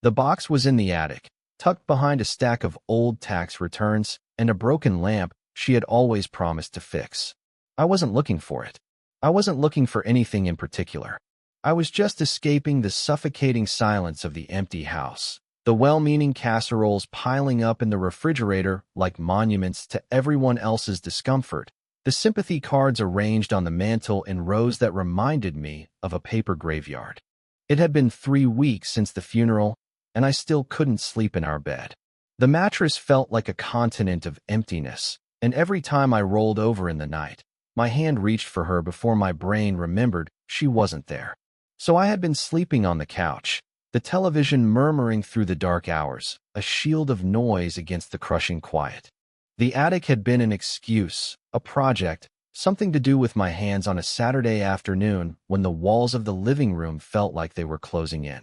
The box was in the attic, tucked behind a stack of old tax returns and a broken lamp she had always promised to fix. I wasn't looking for it. I wasn't looking for anything in particular. I was just escaping the suffocating silence of the empty house. The well-meaning casseroles piling up in the refrigerator like monuments to everyone else's discomfort. The sympathy cards arranged on the mantel in rows that reminded me of a paper graveyard. It had been 3 weeks since the funeral, and I still couldn't sleep in our bed. The mattress felt like a continent of emptiness, and every time I rolled over in the night, my hand reached for her before my brain remembered she wasn't there. So I had been sleeping on the couch, the television murmuring through the dark hours, a shield of noise against the crushing quiet. The attic had been an excuse, a project, something to do with my hands on a Saturday afternoon when the walls of the living room felt like they were closing in.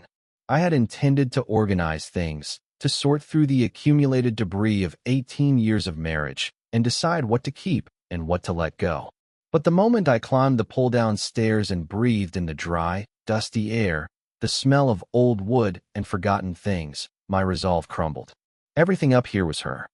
I had intended to organize things, to sort through the accumulated debris of 18 years of marriage, and decide what to keep and what to let go. But the moment I climbed the pull-down stairs and breathed in the dry, dusty air, the smell of old wood and forgotten things, my resolve crumbled. Everything up here was her.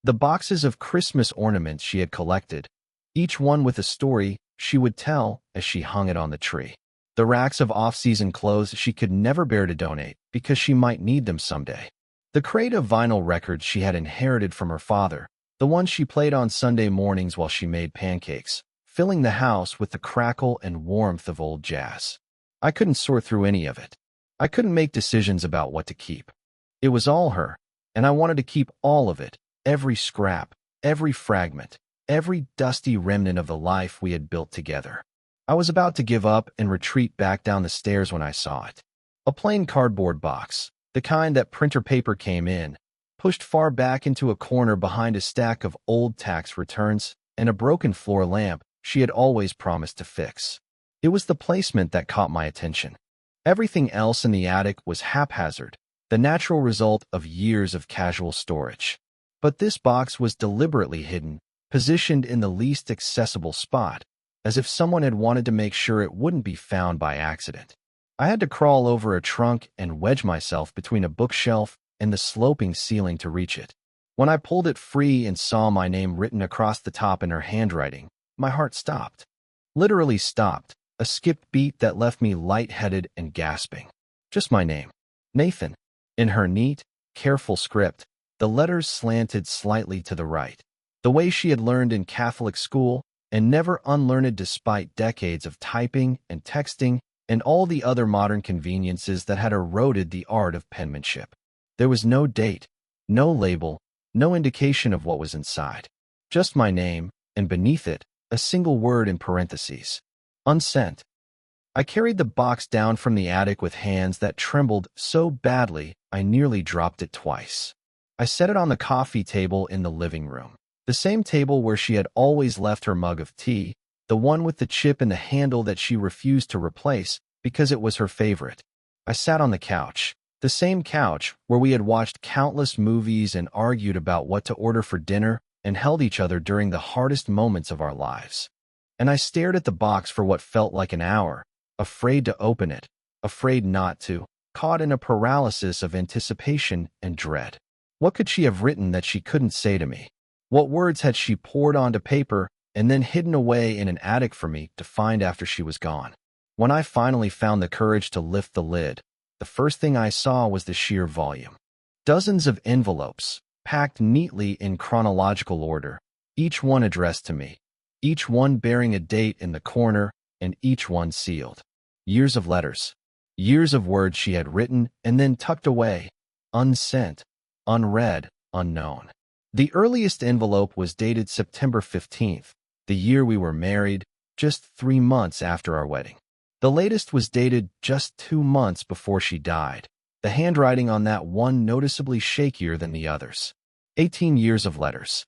The boxes of Christmas ornaments she had collected, each one with a story she would tell as she hung it on the tree. The racks of off-season clothes she could never bear to donate because she might need them someday. The crate of vinyl records she had inherited from her father, the ones she played on Sunday mornings while she made pancakes, filling the house with the crackle and warmth of old jazz. I couldn't sort through any of it. I couldn't make decisions about what to keep. It was all her, and I wanted to keep all of it, every scrap, every fragment, every dusty remnant of the life we had built together. I was about to give up and retreat back down the stairs when I saw it. A plain cardboard box, the kind that printer paper came in, pushed far back into a corner behind a stack of old tax returns and a broken floor lamp she had always promised to fix. It was the placement that caught my attention. Everything else in the attic was haphazard, the natural result of years of casual storage. But this box was deliberately hidden, positioned in the least accessible spot, as if someone had wanted to make sure it wouldn't be found by accident. I had to crawl over a trunk and wedge myself between a bookshelf and the sloping ceiling to reach it. When I pulled it free and saw my name written across the top in her handwriting, my heart stopped. Literally stopped, a skipped beat that left me lightheaded and gasping. Just my name, Nathan. In her neat, careful script, the letters slanted slightly to the right, the way she had learned in Catholic school and never unlearned despite decades of typing and texting and all the other modern conveniences that had eroded the art of penmanship. There was no date, no label, no indication of what was inside. Just my name, and beneath it, a single word in parentheses. Unsent. I carried the box down from the attic with hands that trembled so badly I nearly dropped it twice. I set it on the coffee table in the living room, the same table where she had always left her mug of tea, the one with the chip in the handle that she refused to replace because it was her favorite. I sat on the couch, the same couch where we had watched countless movies and argued about what to order for dinner and held each other during the hardest moments of our lives. And I stared at the box for what felt like an hour, afraid to open it, afraid not to, caught in a paralysis of anticipation and dread. What could she have written that she couldn't say to me? What words had she poured onto paper and then hidden away in an attic for me to find after she was gone? When I finally found the courage to lift the lid, the first thing I saw was the sheer volume. Dozens of envelopes, packed neatly in chronological order, each one addressed to me, each one bearing a date in the corner, and each one sealed. Years of letters, years of words she had written and then tucked away, unsent, unread, unknown. The earliest envelope was dated September 15th, the year we were married, just 3 months after our wedding. The latest was dated just 2 months before she died, the handwriting on that one noticeably shakier than the others. 18 years of letters.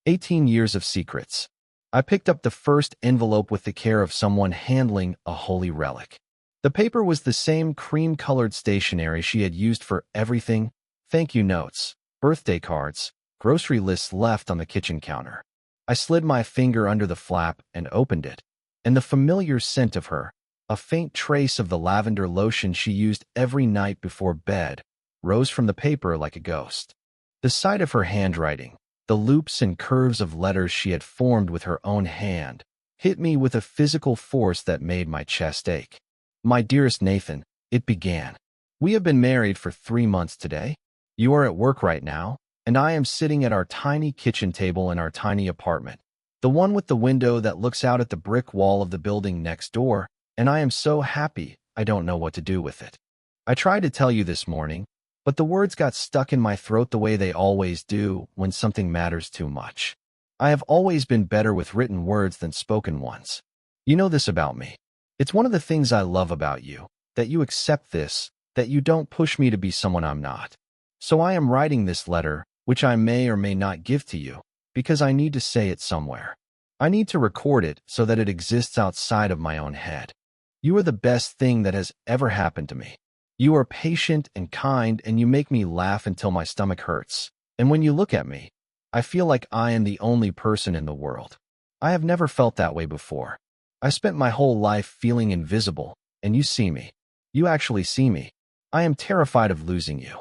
18 years of secrets. I picked up the first envelope with the care of someone handling a holy relic. The paper was the same cream-colored stationery she had used for everything: thank you notes, birthday cards, grocery lists left on the kitchen counter. I slid my finger under the flap and opened it, and the familiar scent of her, a faint trace of the lavender lotion she used every night before bed, rose from the paper like a ghost. The sight of her handwriting, the loops and curves of letters she had formed with her own hand, hit me with a physical force that made my chest ache. My dearest Nathan, it began. We have been married for 3 months today. You are at work right now, and I am sitting at our tiny kitchen table in our tiny apartment, the one with the window that looks out at the brick wall of the building next door, and I am so happy I don't know what to do with it. I tried to tell you this morning, but the words got stuck in my throat the way they always do when something matters too much. I have always been better with written words than spoken ones. You know this about me. It's one of the things I love about you, that you accept this, that you don't push me to be someone I'm not. So I am writing this letter, which I may or may not give to you, because I need to say it somewhere. I need to record it so that it exists outside of my own head. You are the best thing that has ever happened to me. You are patient and kind, and you make me laugh until my stomach hurts. And when you look at me, I feel like I am the only person in the world. I have never felt that way before. I spent my whole life feeling invisible, and you see me. You actually see me. I am terrified of losing you.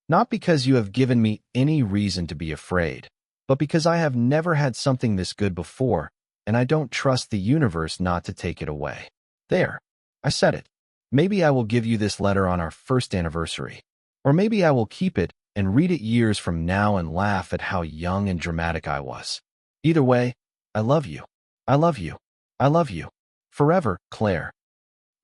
Not because you have given me any reason to be afraid, but because I have never had something this good before, and I don't trust the universe not to take it away. There. I said it. Maybe I will give you this letter on our first anniversary. Or maybe I will keep it and read it years from now and laugh at how young and dramatic I was. Either way, I love you. I love you. I love you. Forever, Claire.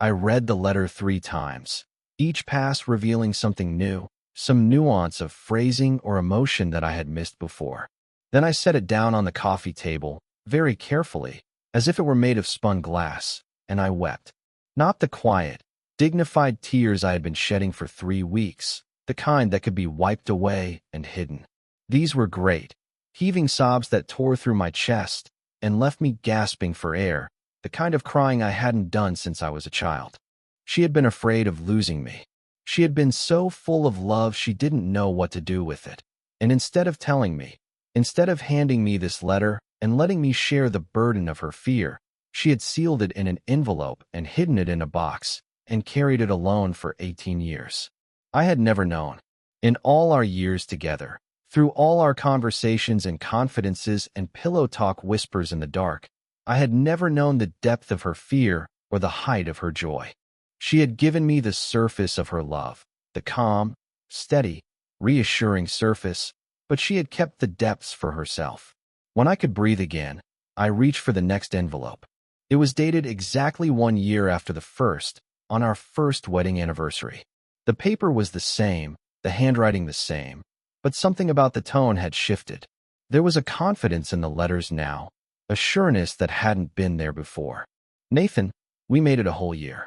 I read the letter 3 times, each pass revealing something new, some nuance of phrasing or emotion that I had missed before. Then I set it down on the coffee table, very carefully, as if it were made of spun glass, and I wept. Not the quiet, dignified tears I had been shedding for 3 weeks, the kind that could be wiped away and hidden. These were great, heaving sobs that tore through my chest and left me gasping for air, the kind of crying I hadn't done since I was a child. She had been afraid of losing me. She had been so full of love she didn't know what to do with it. And instead of telling me, instead of handing me this letter and letting me share the burden of her fear, she had sealed it in an envelope and hidden it in a box and carried it alone for 18 years. I had never known. In all our years together, through all our conversations and confidences and pillow talk whispers in the dark, I had never known the depth of her fear or the height of her joy. She had given me the surface of her love, the calm, steady, reassuring surface, but she had kept the depths for herself. When I could breathe again, I reached for the next envelope. It was dated exactly 1 year after the first, on our first wedding anniversary. The paper was the same, the handwriting the same, but something about the tone had shifted. There was a confidence in the letters now, a sureness that hadn't been there before. Nathan, we made it a whole year.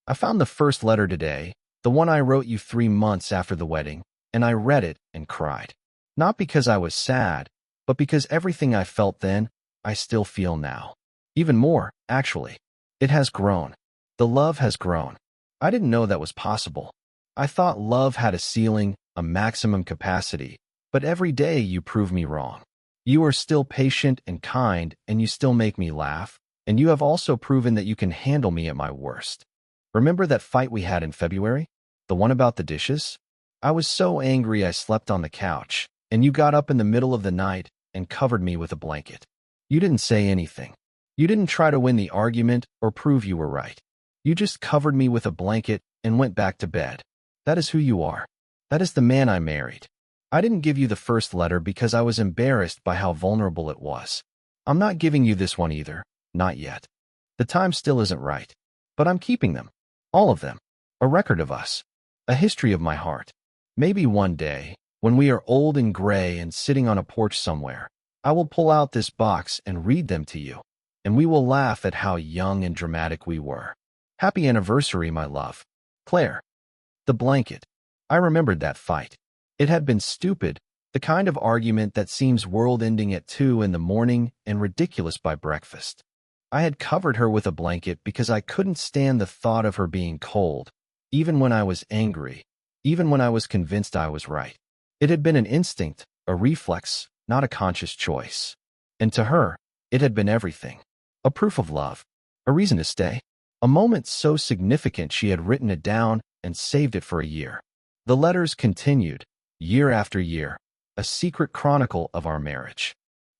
I found the first letter today, the one I wrote you 3 months after the wedding, and I read it and cried. Not because I was sad, but because everything I felt then, I still feel now. Even more, actually. It has grown. The love has grown. I didn't know that was possible. I thought love had a ceiling, a maximum capacity, but every day you prove me wrong. You are still patient and kind, and you still make me laugh, and you have also proven that you can handle me at my worst. Remember that fight we had in February? The one about the dishes? I was so angry I slept on the couch, and you got up in the middle of the night and covered me with a blanket. You didn't say anything. You didn't try to win the argument or prove you were right. You just covered me with a blanket and went back to bed. That is who you are. That is the man I married. I didn't give you the first letter because I was embarrassed by how vulnerable it was. I'm not giving you this one either, not yet. The time still isn't right. But I'm keeping them. All of them. A record of us. A history of my heart. Maybe one day, when we are old and gray and sitting on a porch somewhere, I will pull out this box and read them to you, and we will laugh at how young and dramatic we were. Happy anniversary, my love. Claire. The blanket. I remembered that fight. It had been stupid, the kind of argument that seems world-ending at 2 in the morning and ridiculous by breakfast. I had covered her with a blanket because I couldn't stand the thought of her being cold, even when I was angry, even when I was convinced I was right. It had been an instinct, a reflex, not a conscious choice. And to her, it had been everything. A proof of love. A reason to stay. A moment so significant she had written it down and saved it for a year. The letters continued, year after year, a secret chronicle of our marriage.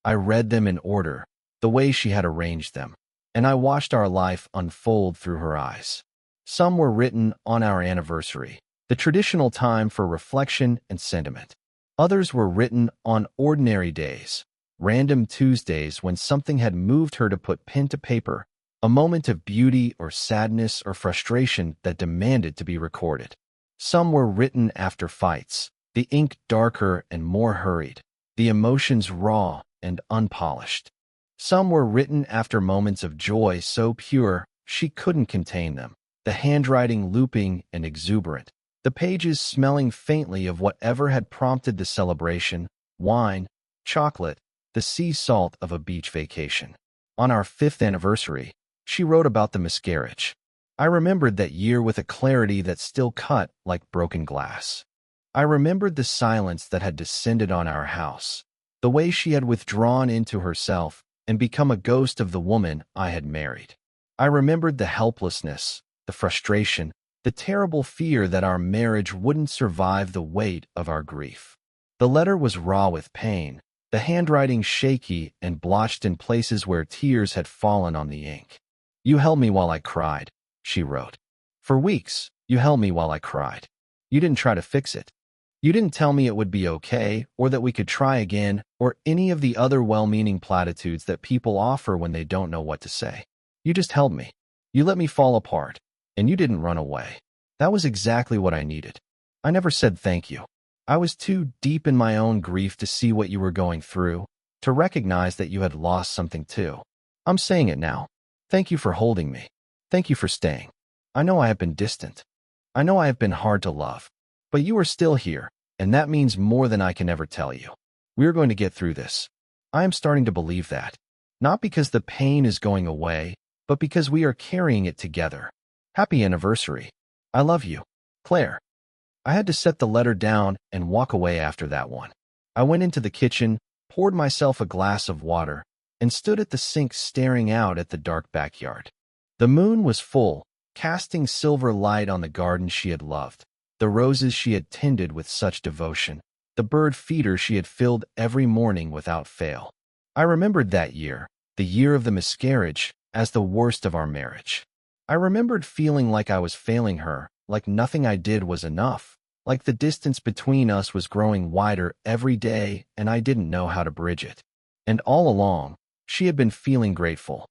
I read them in order, the way she had arranged them, and I watched our life unfold through her eyes. Some were written on our anniversary, the traditional time for reflection and sentiment. Others were written on ordinary days, random Tuesdays when something had moved her to put pen to paper, a moment of beauty or sadness or frustration that demanded to be recorded. Some were written after fights, the ink darker and more hurried, the emotions raw and unpolished. Some were written after moments of joy so pure she couldn't contain them, the handwriting looping and exuberant, the pages smelling faintly of whatever had prompted the celebration, wine, chocolate, the sea salt of a beach vacation. On our 5th anniversary, she wrote about the miscarriage. I remembered that year with a clarity that still cut like broken glass. I remembered the silence that had descended on our house, the way she had withdrawn into herself and become a ghost of the woman I had married. I remembered the helplessness, the frustration, the terrible fear that our marriage wouldn't survive the weight of our grief. The letter was raw with pain, the handwriting shaky and blotched in places where tears had fallen on the ink. "You held me while I cried," she wrote. "For weeks, you held me while I cried. You didn't try to fix it. You didn't tell me it would be okay or that we could try again or any of the other well-meaning platitudes that people offer when they don't know what to say. You just held me. You let me fall apart, and you didn't run away. That was exactly what I needed. I never said thank you. I was too deep in my own grief to see what you were going through, to recognize that you had lost something too. I'm saying it now. Thank you for holding me. Thank you for staying. I know I have been distant. I know I have been hard to love. But you are still here, and that means more than I can ever tell you. We are going to get through this. I am starting to believe that. Not because the pain is going away, but because we are carrying it together. Happy anniversary. I love you. Claire." I had to set the letter down and walk away after that one. I went into the kitchen, poured myself a glass of water, and stood at the sink staring out at the dark backyard. The moon was full, casting silver light on the garden she had loved, the roses she had tended with such devotion, the bird feeder she had filled every morning without fail. I remembered that year, the year of the miscarriage, as the worst of our marriage. I remembered feeling like I was failing her, like nothing I did was enough, like the distance between us was growing wider every day and I didn't know how to bridge it. And all along, she had been feeling grateful.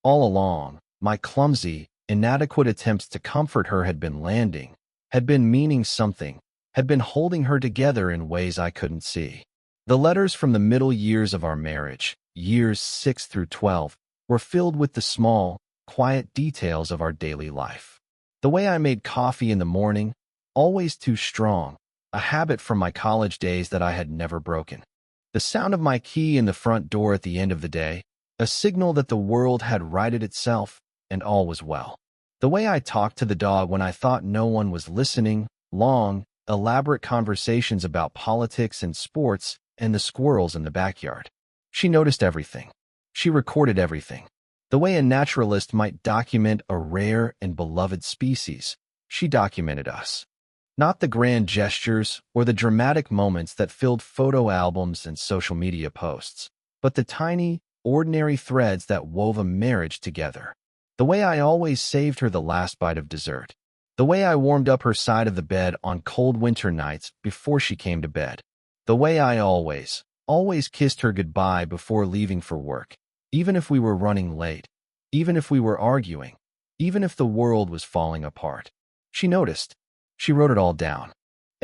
All along, my clumsy, inadequate attempts to comfort her had been landing, had been meaning something, had been holding her together in ways I couldn't see. The letters from the middle years of our marriage, years 6 through 12, were filled with the small, quiet details of our daily life. The way I made coffee in the morning, always too strong, a habit from my college days that I had never broken. The sound of my key in the front door at the end of the day, a signal that the world had righted itself and all was well. The way I talked to the dog when I thought no one was listening, long, elaborate conversations about politics and sports and the squirrels in the backyard. She noticed everything. She recorded everything. The way a naturalist might document a rare and beloved species, she documented us. Not the grand gestures or the dramatic moments that filled photo albums and social media posts, but the tiny, ordinary threads that wove a marriage together. The way I always saved her the last bite of dessert. The way I warmed up her side of the bed on cold winter nights before she came to bed. The way I always kissed her goodbye before leaving for work, even if we were running late, even if we were arguing, even if the world was falling apart. She noticed. She wrote it all down.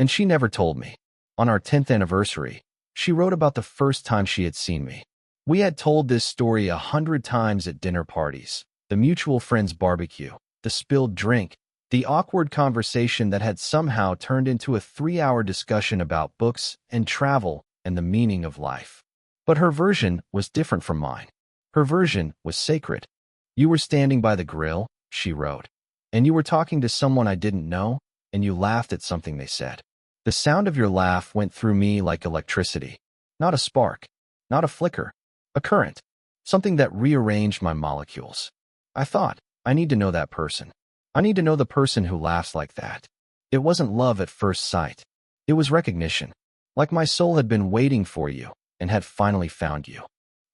And she never told me. On our 10th anniversary, she wrote about the first time she had seen me. We had told this story 100 times at dinner parties, the mutual friend's barbecue, the spilled drink, the awkward conversation that had somehow turned into a 3-hour discussion about books and travel and the meaning of life. But her version was different from mine. Her version was sacred. "You were standing by the grill," she wrote, "and you were talking to someone I didn't know, and you laughed at something they said. The sound of your laugh went through me like electricity. Not a spark, not a flicker, a current, something that rearranged my molecules. I thought, I need to know that person. I need to know the person who laughs like that. It wasn't love at first sight. It was recognition. Like my soul had been waiting for you and had finally found you.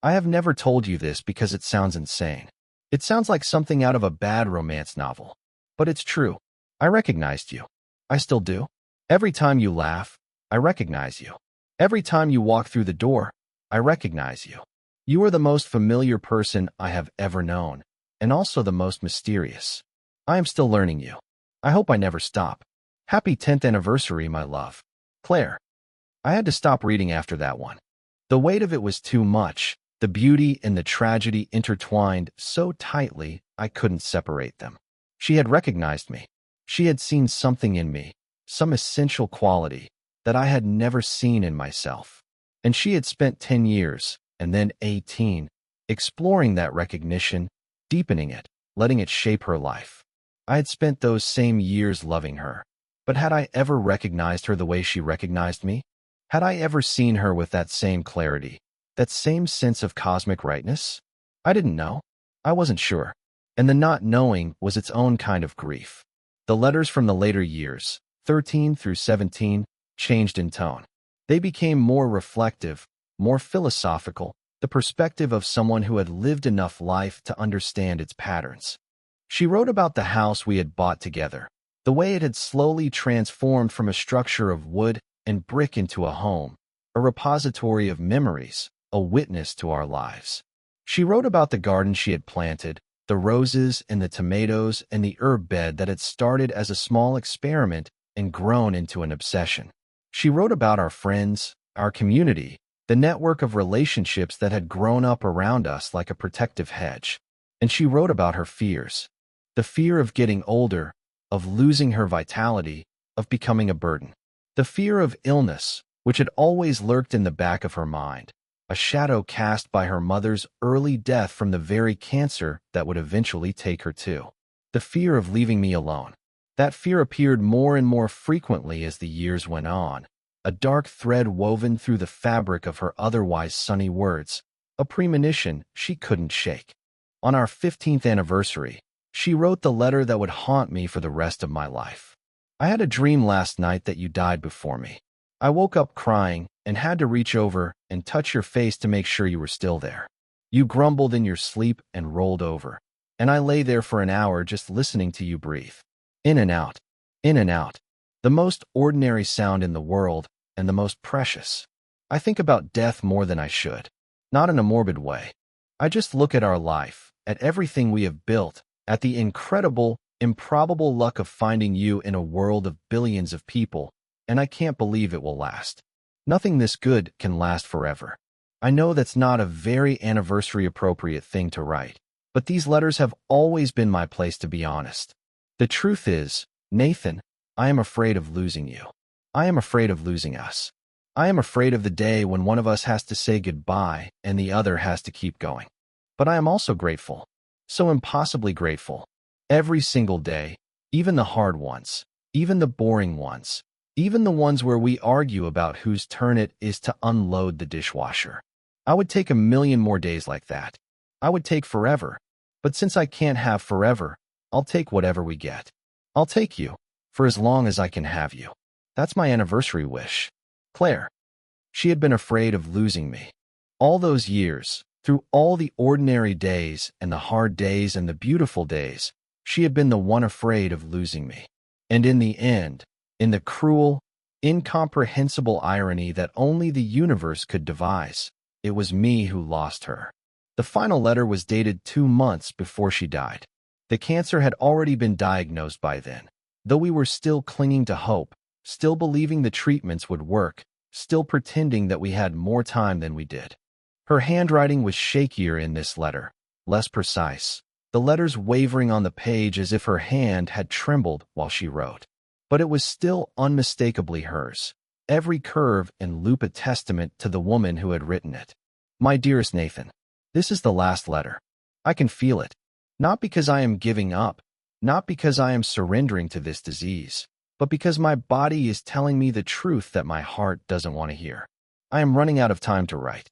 I have never told you this because it sounds insane. It sounds like something out of a bad romance novel. But it's true. I recognized you. I still do. Every time you laugh, I recognize you. Every time you walk through the door, I recognize you. You are the most familiar person I have ever known, and also the most mysterious. I am still learning you. I hope I never stop. Happy 10th anniversary, my love. Claire. I had to stop reading after that one. The weight of it was too much. The beauty and the tragedy intertwined so tightly I couldn't separate them. She had recognized me. She had seen something in me, some essential quality that I had never seen in myself. And she had spent 10 years, and then 18, exploring that recognition, deepening it, letting it shape her life. I had spent those same years loving her. But had I ever recognized her the way she recognized me? Had I ever seen her with that same clarity, that same sense of cosmic rightness? I didn't know. I wasn't sure. And the not knowing was its own kind of grief. The letters from the later years, 13 through 17, changed in tone. They became more reflective, more philosophical, the perspective of someone who had lived enough life to understand its patterns. She wrote about the house we had bought together, the way it had slowly transformed from a structure of wood and brick into a home, a repository of memories, a witness to our lives. She wrote about the garden she had planted, the roses and the tomatoes and the herb bed that had started as a small experiment and grown into an obsession. She wrote about our friends, our community, the network of relationships that had grown up around us like a protective hedge. And she wrote about her fears, the fear of getting older, of losing her vitality, of becoming a burden. The fear of illness, which had always lurked in the back of her mind, a shadow cast by her mother's early death from the very cancer that would eventually take her too. The fear of leaving me alone. That fear appeared more and more frequently as the years went on, a dark thread woven through the fabric of her otherwise sunny words, a premonition she couldn't shake. On our 15th anniversary, she wrote the letter that would haunt me for the rest of my life. I had a dream last night that you died before me. I woke up crying and had to reach over and touch your face to make sure you were still there. You grumbled in your sleep and rolled over, and I lay there for an hour just listening to you breathe. In and out, in and out. The most ordinary sound in the world and the most precious. I think about death more than I should. Not in a morbid way. I just look at our life, at everything we have built, at the incredible, improbable luck of finding you in a world of billions of people, and I can't believe it will last. Nothing this good can last forever. I know that's not a very anniversary-appropriate thing to write, but these letters have always been my place to be honest. The truth is, Nathan, I am afraid of losing you. I am afraid of losing us. I am afraid of the day when one of us has to say goodbye and the other has to keep going. But I am also grateful. So impossibly grateful. Every single day, even the hard ones, even the boring ones, even the ones where we argue about whose turn it is to unload the dishwasher. I would take a million more days like that. I would take forever. But since I can't have forever, I'll take whatever we get. I'll take you, for as long as I can have you. That's my anniversary wish. Claire. She had been afraid of losing me. All those years, through all the ordinary days and the hard days and the beautiful days, she had been the one afraid of losing me. And in the end, in the cruel, incomprehensible irony that only the universe could devise, it was me who lost her. The final letter was dated 2 months before she died. The cancer had already been diagnosed by then, though we were still clinging to hope, still believing the treatments would work, still pretending that we had more time than we did. Her handwriting was shakier in this letter, less precise, the letters wavering on the page as if her hand had trembled while she wrote. But it was still unmistakably hers, every curve and loop a testament to the woman who had written it. My dearest Nathan, this is the last letter. I can feel it. Not because I am giving up, not because I am surrendering to this disease, but because my body is telling me the truth that my heart doesn't want to hear. I am running out of time to write.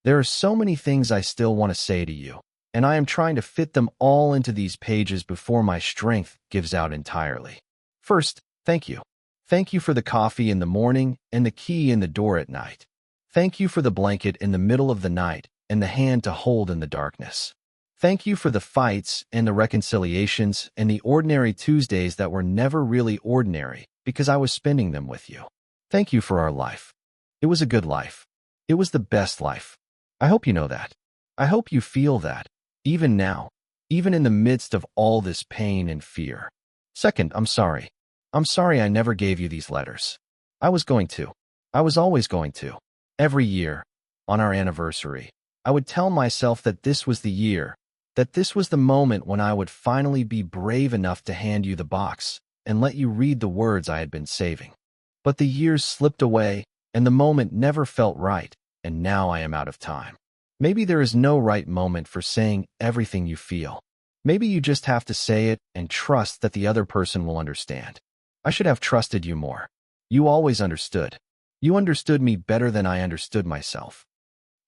There are so many things I still want to say to you, and I am trying to fit them all into these pages before my strength gives out entirely. First, Thank you. Thank you for the coffee in the morning and the key in the door at night. Thank you for the blanket in the middle of the night and the hand to hold in the darkness. Thank you for the fights and the reconciliations and the ordinary Tuesdays that were never really ordinary because I was spending them with you. Thank you for our life. It was a good life. It was the best life. I hope you know that. I hope you feel that, even now, even in the midst of all this pain and fear. Second, I'm sorry. I'm sorry I never gave you these letters. I was going to. I was always going to. Every year, on our anniversary, I would tell myself that this was the year, that this was the moment when I would finally be brave enough to hand you the box and let you read the words I had been saving. But the years slipped away, and the moment never felt right, and now I am out of time. Maybe there is no right moment for saying everything you feel. Maybe you just have to say it and trust that the other person will understand. I should have trusted you more. You always understood. You understood me better than I understood myself.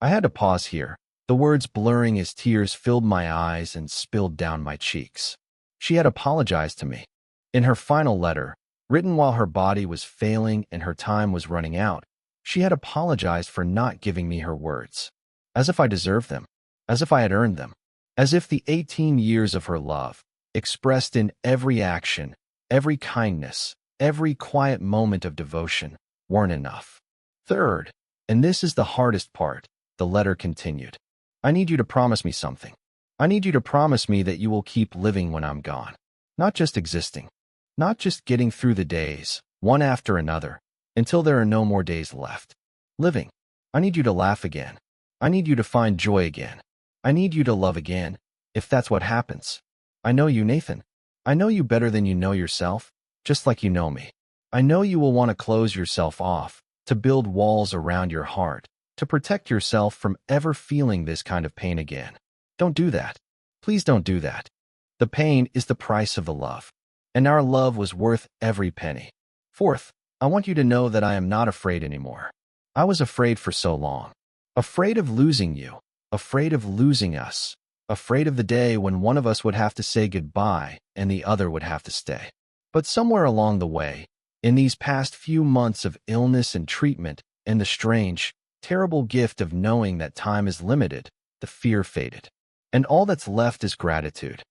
I had to pause here. The words blurring as tears filled my eyes and spilled down my cheeks. She had apologized to me. In her final letter, written while her body was failing and her time was running out, she had apologized for not giving me her words. As if I deserved them. As if I had earned them. As if the 18 years of her love, expressed in every action, every kindness, every quiet moment of devotion, weren't enough. Third, and this is the hardest part, the letter continued. I need you to promise me something. I need you to promise me that you will keep living when I'm gone. Not just existing. Not just getting through the days, one after another, until there are no more days left. Living. I need you to laugh again. I need you to find joy again. I need you to love again, if that's what happens. I know you, Nathan. I know you better than you know yourself, just like you know me. I know you will want to close yourself off, to build walls around your heart, to protect yourself from ever feeling this kind of pain again. Don't do that. Please don't do that. The pain is the price of the love, and our love was worth every penny. Fourth, I want you to know that I am not afraid anymore. I was afraid for so long. Afraid of losing you, afraid of losing us, afraid of the day when one of us would have to say goodbye and the other would have to stay. But somewhere along the way, in these past few months of illness and treatment, and the strange, terrible gift of knowing that time is limited, the fear faded. And all that's left is gratitude.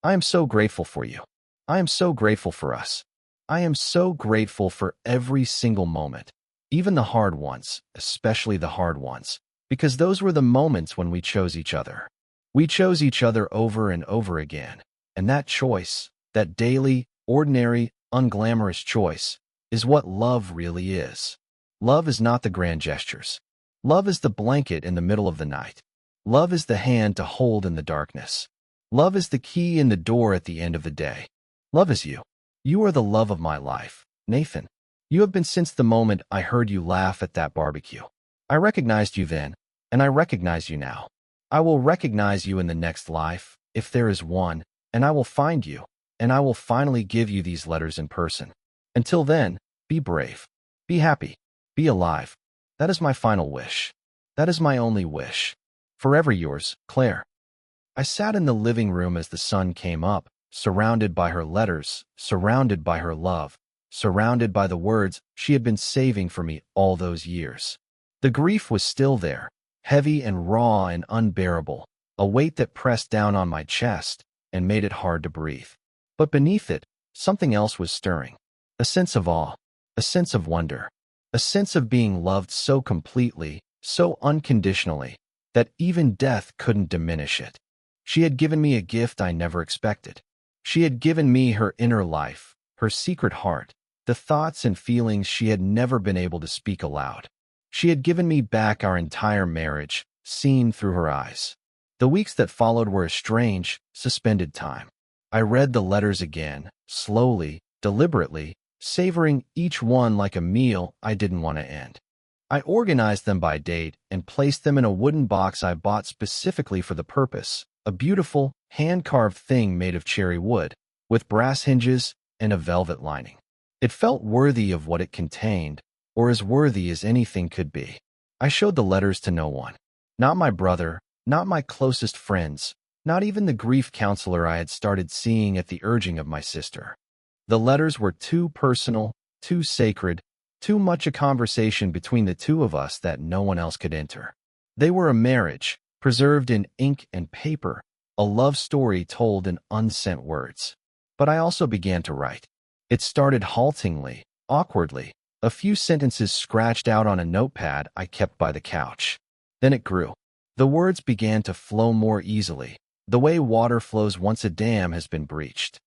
I am so grateful for you. I am so grateful for us. I am so grateful for every single moment, even the hard ones, especially the hard ones, because those were the moments when we chose each other. We chose each other over and over again, and that choice, that daily, ordinary, unglamorous choice, is what love really is. Love is not the grand gestures. Love is the blanket in the middle of the night. Love is the hand to hold in the darkness. Love is the key in the door at the end of the day. Love is you. You are the love of my life, Nathan. You have been since the moment I heard you laugh at that barbecue. I recognized you then, and I recognize you now. I will recognize you in the next life, if there is one, and I will find you, and I will finally give you these letters in person. Until then, be brave. Be happy. Be alive. That is my final wish. That is my only wish. Forever yours, Claire. I sat in the living room as the sun came up, surrounded by her letters, surrounded by her love, surrounded by the words she had been saving for me all those years. The grief was still there, heavy and raw and unbearable, a weight that pressed down on my chest and made it hard to breathe. But beneath it, something else was stirring. A sense of awe, a sense of wonder, a sense of being loved so completely, so unconditionally, that even death couldn't diminish it. She had given me a gift I never expected. She had given me her inner life, her secret heart, the thoughts and feelings she had never been able to speak aloud. She had given me back our entire marriage, seen through her eyes. The weeks that followed were a strange, suspended time. I read the letters again, slowly, deliberately, savoring each one like a meal I didn't want to end. I organized them by date and placed them in a wooden box I bought specifically for the purpose, a beautiful, hand-carved thing made of cherry wood, with brass hinges and a velvet lining. It felt worthy of what it contained, or as worthy as anything could be. I showed the letters to no one. Not my brother, not my closest friends, not even the grief counselor I had started seeing at the urging of my sister. The letters were too personal, too sacred, too much a conversation between the two of us that no one else could enter. They were a marriage, preserved in ink and paper, a love story told in unsent words. But I also began to write. It started haltingly, awkwardly, a few sentences scratched out on a notepad I kept by the couch. Then it grew. The words began to flow more easily, the way water flows once a dam has been breached.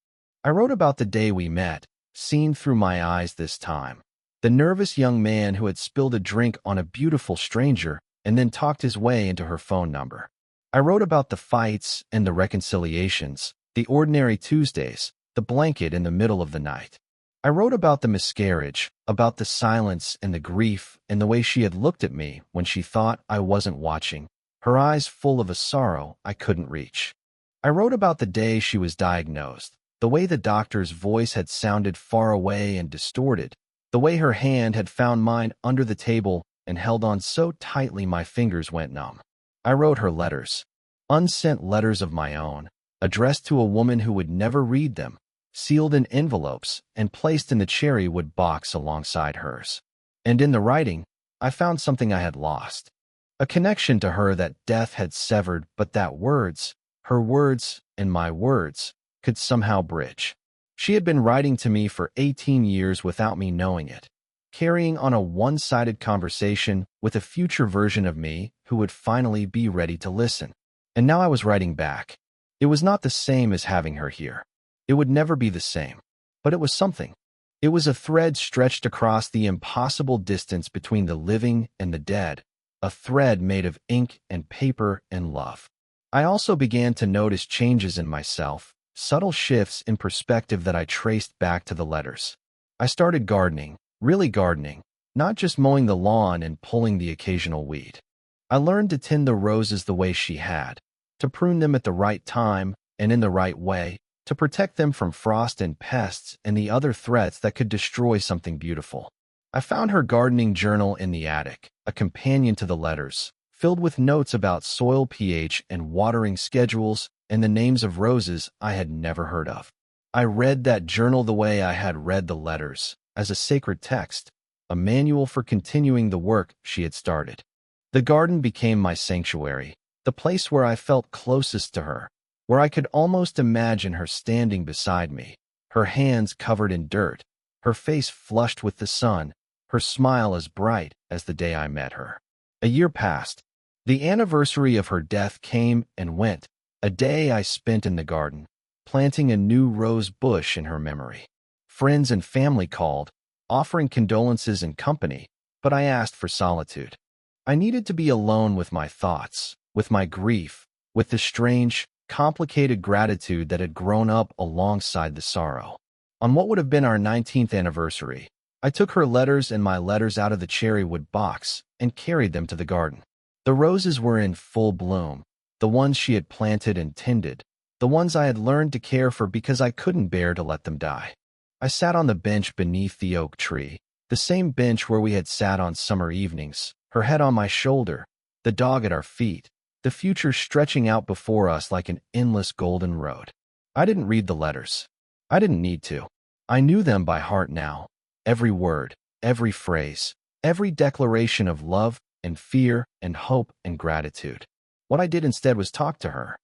I wrote about the day we met, seen through my eyes this time. The nervous young man who had spilled a drink on a beautiful stranger and then talked his way into her phone number. I wrote about the fights and the reconciliations, the ordinary Tuesdays, the blanket in the middle of the night. I wrote about the miscarriage, about the silence and the grief and the way she had looked at me when she thought I wasn't watching, her eyes full of a sorrow I couldn't reach. I wrote about the day she was diagnosed, the way the doctor's voice had sounded far away and distorted, the way her hand had found mine under the table and held on so tightly my fingers went numb. I wrote her letters, unsent letters of my own, addressed to a woman who would never read them, sealed in envelopes and placed in the cherry wood box alongside hers. And in the writing, I found something I had lost. A connection to her that death had severed, but that words, her words and my words, could somehow bridge. She had been writing to me for 18 years without me knowing it, carrying on a one-sided conversation with a future version of me who would finally be ready to listen. And now I was writing back. It was not the same as having her here. It would never be the same. But it was something. It was a thread stretched across the impossible distance between the living and the dead, a thread made of ink and paper and love. I also began to notice changes in myself, subtle shifts in perspective that I traced back to the letters. I started gardening, really gardening, not just mowing the lawn and pulling the occasional weed. I learned to tend the roses the way she had, to prune them at the right time and in the right way, to protect them from frost and pests and the other threats that could destroy something beautiful. I found her gardening journal in the attic, a companion to the letters, filled with notes about soil pH and watering schedules and the names of roses I had never heard of. I read that journal the way I had read the letters, as a sacred text, a manual for continuing the work she had started. The garden became my sanctuary, the place where I felt closest to her, where I could almost imagine her standing beside me, her hands covered in dirt, her face flushed with the sun, her smile as bright as the day I met her. A year passed. The anniversary of her death came and went, a day I spent in the garden, planting a new rose bush in her memory. Friends and family called, offering condolences and company, but I asked for solitude. I needed to be alone with my thoughts, with my grief, with the strange, complicated gratitude that had grown up alongside the sorrow. On what would have been our 19th anniversary, I took her letters and my letters out of the cherry wood box and carried them to the garden. The roses were in full bloom, the ones she had planted and tended, the ones I had learned to care for because I couldn't bear to let them die. I sat on the bench beneath the oak tree, the same bench where we had sat on summer evenings, her head on my shoulder, the dog at our feet, the future stretching out before us like an endless golden road. I didn't read the letters. I didn't need to. I knew them by heart now. Every word, every phrase, every declaration of love and fear and hope and gratitude. What I did instead was talk to her.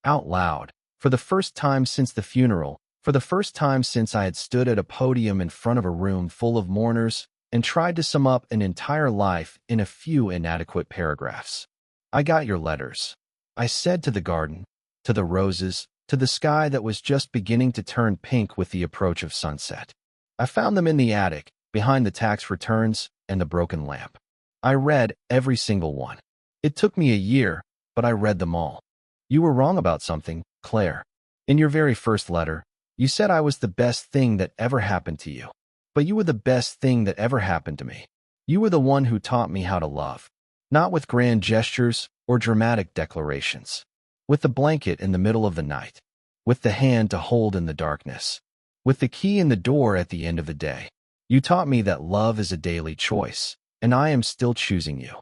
Out loud. For the first time since the funeral, for the first time since I had stood at a podium in front of a room full of mourners and tried to sum up an entire life in a few inadequate paragraphs. I got your letters. I said to the garden, to the roses, to the sky that was just beginning to turn pink with the approach of sunset. I found them in the attic, behind the tax returns and the broken lamp. I read every single one. It took me a year, but I read them all. You were wrong about something, Claire. In your very first letter, you said I was the best thing that ever happened to you. But you were the best thing that ever happened to me. You were the one who taught me how to love. Not with grand gestures or dramatic declarations. With the blanket in the middle of the night. With the hand to hold in the darkness. With the key in the door at the end of the day. You taught me that love is a daily choice, and I am still choosing you.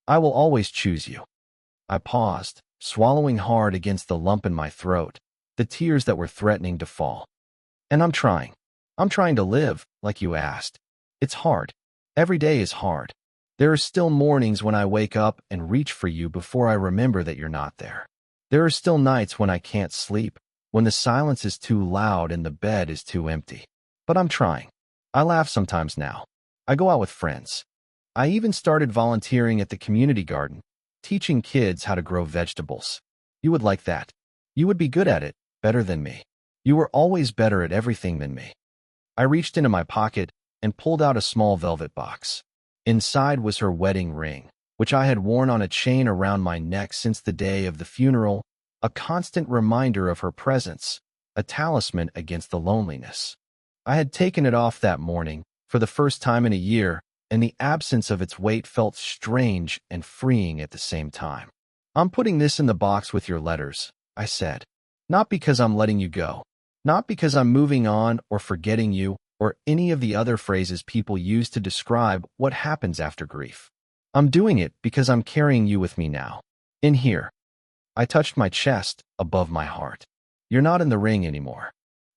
I will always choose you. I paused, swallowing hard against the lump in my throat, the tears that were threatening to fall. And I'm trying. I'm trying to live, like you asked. It's hard. Every day is hard. There are still mornings when I wake up and reach for you before I remember that you're not there. There are still nights when I can't sleep, when the silence is too loud and the bed is too empty. But I'm trying. I laugh sometimes now. I go out with friends. I even started volunteering at the community garden, teaching kids how to grow vegetables. You would like that. You would be good at it, better than me. You were always better at everything than me. I reached into my pocket and pulled out a small velvet box. Inside was her wedding ring, which I had worn on a chain around my neck since the day of the funeral, a constant reminder of her presence, a talisman against the loneliness. I had taken it off that morning, for the first time in a year, and the absence of its weight felt strange and freeing at the same time. I'm putting this in the box with your letters, I said. Not because I'm letting you go. Not because I'm moving on or forgetting you or any of the other phrases people use to describe what happens after grief. I'm doing it because I'm carrying you with me now. In here. I touched my chest above my heart. You're not in the ring anymore.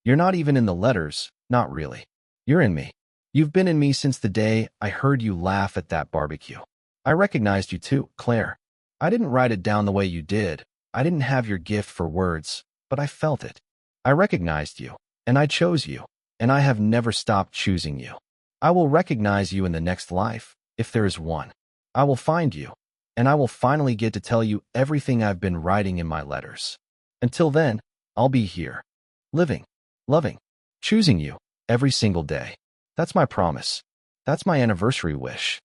You're not even in the letters, not really. You're in me. You've been in me since the day I heard you laugh at that barbecue. I recognized you too, Claire. I didn't write it down the way you did. I didn't have your gift for words, but I felt it. I recognized you, and I chose you, and I have never stopped choosing you. I will recognize you in the next life, if there is one. I will find you, and I will finally get to tell you everything I've been writing in my letters. Until then, I'll be here, living, loving, choosing you, every single day. That's my promise. That's my anniversary wish.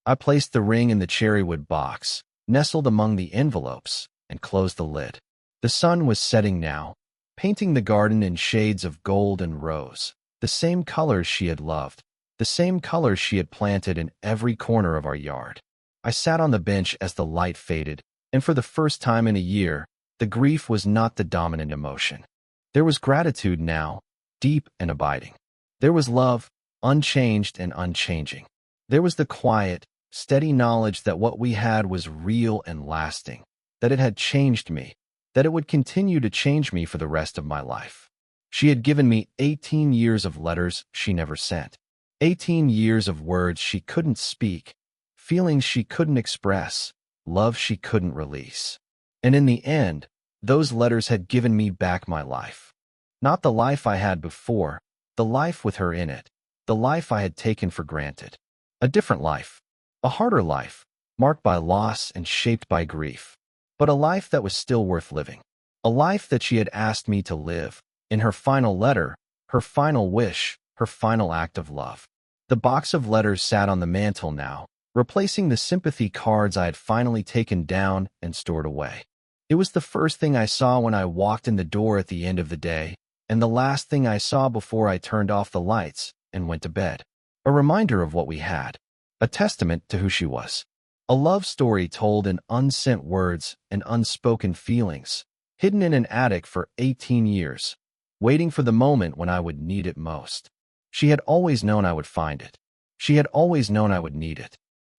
I placed the ring in the cherrywood box, nestled among the envelopes, and closed the lid. The sun was setting now, painting the garden in shades of gold and rose, the same colors she had loved, the same colors she had planted in every corner of our yard. I sat on the bench as the light faded, and for the first time in a year, the grief was not the dominant emotion. There was gratitude now, deep and abiding. There was love, unchanged and unchanging. There was the quiet, steady knowledge that what we had was real and lasting, that it had changed me, that it would continue to change me for the rest of my life. She had given me 18 years of letters she never sent, 18 years of words she couldn't speak, feelings she couldn't express, love she couldn't release. And in the end, those letters had given me back my life. Not the life I had before, the life with her in it, the life I had taken for granted. A different life, a harder life, marked by loss and shaped by grief, but a life that was still worth living. A life that she had asked me to live, in her final letter, her final wish, her final act of love. The box of letters sat on the mantel now, replacing the sympathy cards I had finally taken down and stored away. It was the first thing I saw when I walked in the door at the end of the day, and the last thing I saw before I turned off the lights and went to bed. A reminder of what we had, a testament to who she was. A love story told in unsent words and unspoken feelings, hidden in an attic for 18 years, waiting for the moment when I would need it most. She had always known I would find it. She had always known I would need it.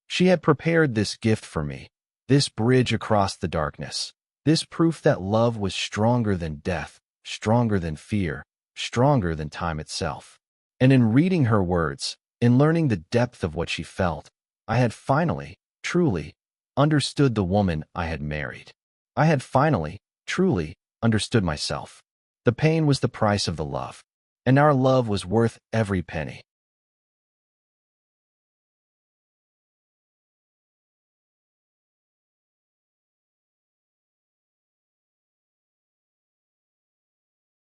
She had prepared this gift for me, this bridge across the darkness, this proof that love was stronger than death, stronger than fear, stronger than time itself. And in reading her words, in learning the depth of what she felt, I had finally, truly, understood the woman I had married. I had finally, truly, understood myself. The pain was the price of the love, and our love was worth every penny.